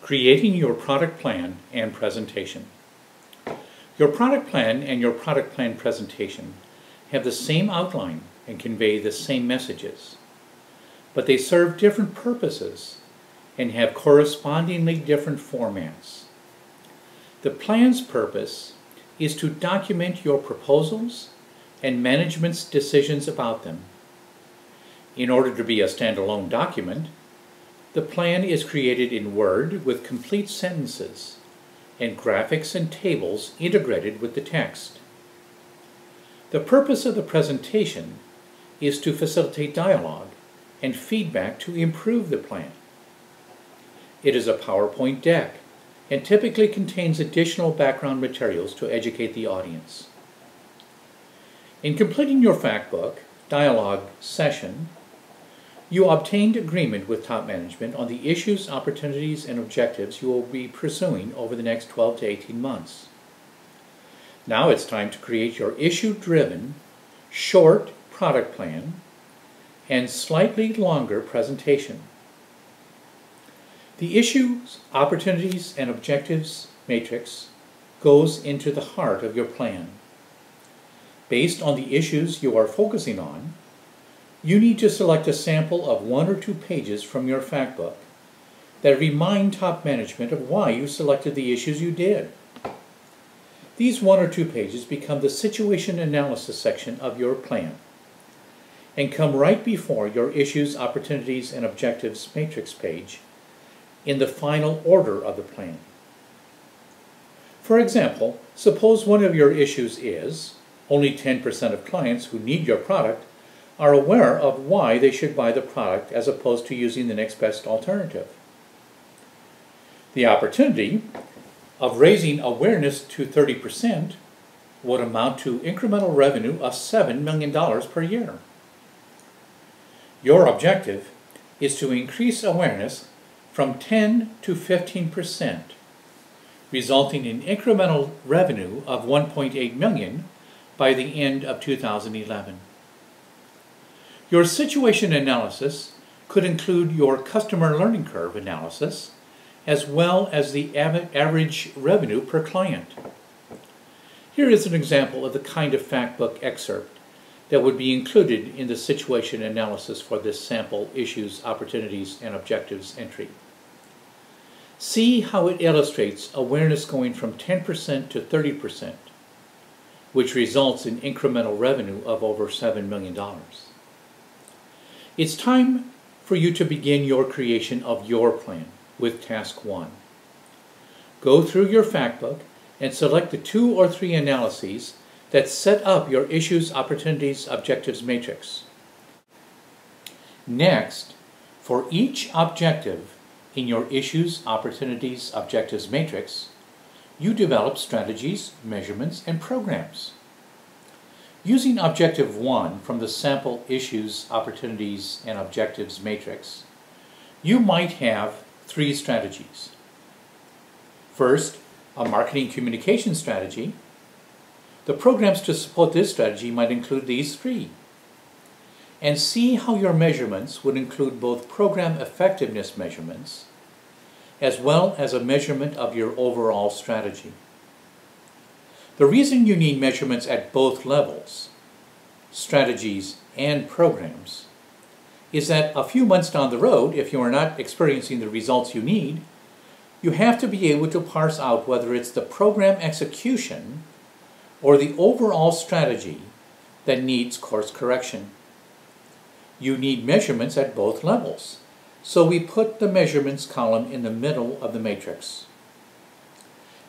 Creating your product plan and presentation. Your product plan and your product plan presentation have the same outline and convey the same messages, but they serve different purposes and have correspondingly different formats. The plan's purpose is to document your proposals and management's decisions about them. In order to be a standalone document, the plan is created in Word with complete sentences and graphics and tables integrated with the text. The purpose of the presentation is to facilitate dialogue and feedback to improve the plan. It is a PowerPoint deck and typically contains additional background materials to educate the audience. In completing your fact book dialogue session, you obtained agreement with top management on the issues, opportunities, and objectives you will be pursuing over the next 12 to 18 months. Now it's time to create your issue-driven, short product plan and slightly longer presentation. The issues, opportunities, and objectives matrix goes into the heart of your plan. Based on the issues you are focusing on, you need to select a sample of 1 or 2 pages from your fact book that remind top management of why you selected the issues you did. These 1 or 2 pages become the situation analysis section of your plan and come right before your issues, opportunities, and objectives matrix page in the final order of the plan. For example, suppose one of your issues is only 10% of clients who need your product are aware of why they should buy the product as opposed to using the next best alternative. The opportunity of raising awareness to 30% would amount to incremental revenue of $7 million per year. Your objective is to increase awareness from 10 to 15%, resulting in incremental revenue of $1.8 million by the end of 2011. Your situation analysis could include your customer learning curve analysis, as well as the average revenue per client. Here is an example of the kind of fact book excerpt that would be included in the situation analysis for this sample issues, opportunities, and objectives entry. See how it illustrates awareness going from 10% to 30%, which results in incremental revenue of over $7 million. It's time for you to begin your creation of your plan with Task 1. Go through your fact book and select the 2 or 3 analyses that set up your issues, opportunities, objectives matrix. Next, for each objective in your issues, opportunities, objectives matrix, you develop strategies, measurements, and programs. Using Objective 1 from the sample issues, opportunities, and objectives matrix, you might have 3 strategies. First, a marketing communication strategy. The programs to support this strategy might include these 3. And see how your measurements would include both program effectiveness measurements as well as a measurement of your overall strategy. The reason you need measurements at both levels, strategies and programs, is that a few months down the road, if you are not experiencing the results you need, you have to be able to parse out whether it's the program execution or the overall strategy that needs course correction. You need measurements at both levels, so we put the measurements column in the middle of the matrix.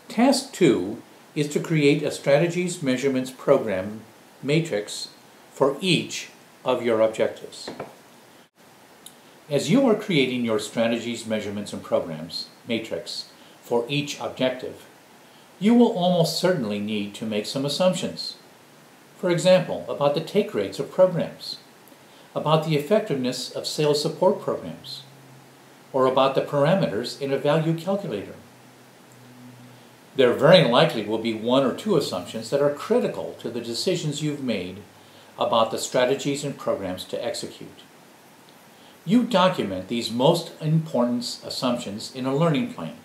Task 2 is to create a strategies, measurements, program matrix for each of your objectives. As you are creating your strategies, measurements, and programs matrix for each objective, you will almost certainly need to make some assumptions. For example, about the take rates of programs, about the effectiveness of sales support programs, or about the parameters in a value calculator. There very likely will be 1 or 2 assumptions that are critical to the decisions you've made about the strategies and programs to execute. You document these most important assumptions in a learning plan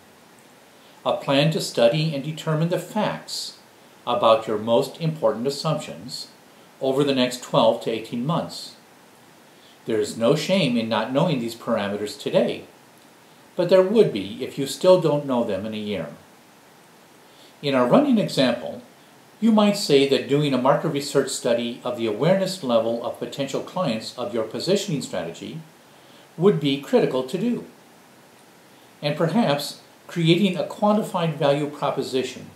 a plan to study and determine the facts about your most important assumptions over the next 12 to 18 months. There is no shame in not knowing these parameters today, but there would be if you still don't know them in a year. In our running example, you might say that doing a market research study of the awareness level of potential clients of your positioning strategy would be critical to do. And perhaps creating a quantified value proposition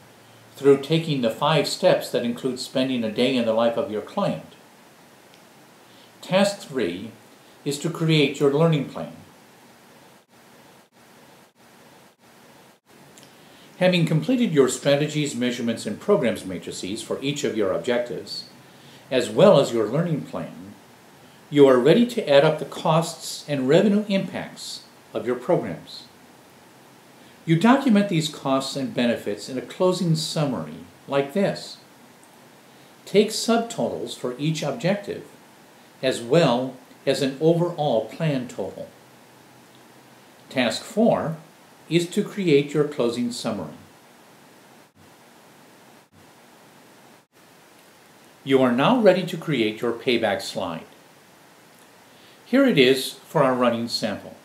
through taking the 5 steps that include spending a day in the life of your client. Task 3 is to create your learning plan. Having completed your strategies, measurements, and programs matrices for each of your objectives, as well as your learning plan, you are ready to add up the costs and revenue impacts of your programs. You document these costs and benefits in a closing summary like this. Take subtotals for each objective, as well as an overall plan total. Task 4 is to create your closing summary. You are now ready to create your payback slide. Here it is for our running sample.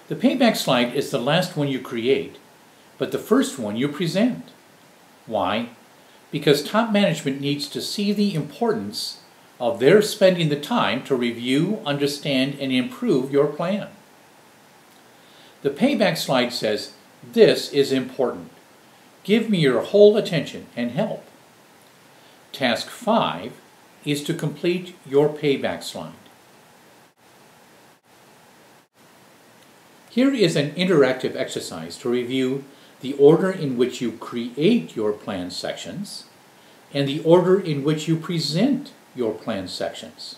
The payback slide is the last one you create, but the first one you present. Why? Because top management needs to see the importance of their spending the time to review, understand, and improve your plan. The payback slide says, "This is important. Give me your whole attention and help." Task 5 is to complete your payback slide. Here is an interactive exercise to review the order in which you create your plan sections and the order in which you present your plan sections.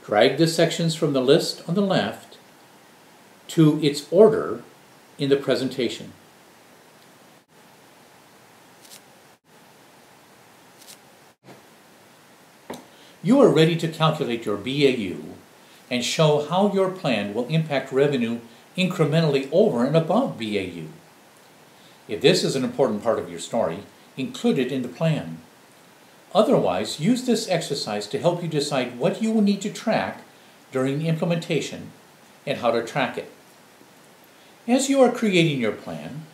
Drag the sections from the list on the left to its order in the presentation. You are ready to calculate your BAU and show how your plan will impact revenue incrementally over and above BAU. If this is an important part of your story, include it in the plan. Otherwise, use this exercise to help you decide what you will need to track during implementation and how to track it. As you are creating your plan,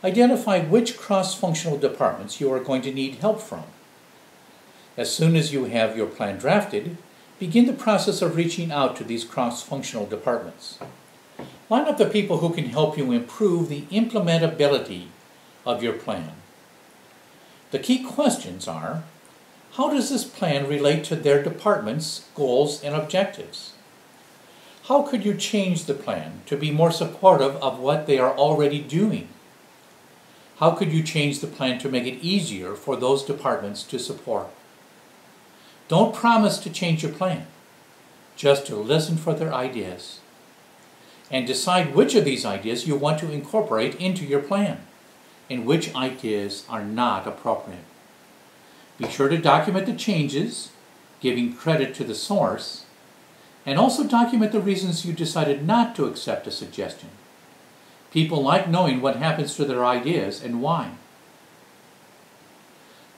identify which cross-functional departments you are going to need help from. As soon as you have your plan drafted, begin the process of reaching out to these cross-functional departments. Line up the people who can help you improve the implementability of your plan. The key questions are, how does this plan relate to their department's goals and objectives? How could you change the plan to be more supportive of what they are already doing? How could you change the plan to make it easier for those departments to support? Don't promise to change your plan, just to listen for their ideas. And decide which of these ideas you want to incorporate into your plan, and which ideas are not appropriate. Be sure to document the changes, giving credit to the source, and also document the reasons you decided not to accept a suggestion. People like knowing what happens to their ideas and why.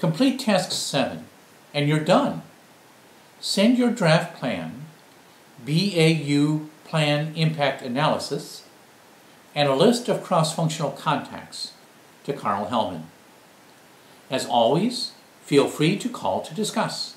Complete task 7, and you're done. Send your draft plan, BAU Plan Impact Analysis, and a list of cross-functional contacts to Carl Hellman. As always, feel free to call to discuss.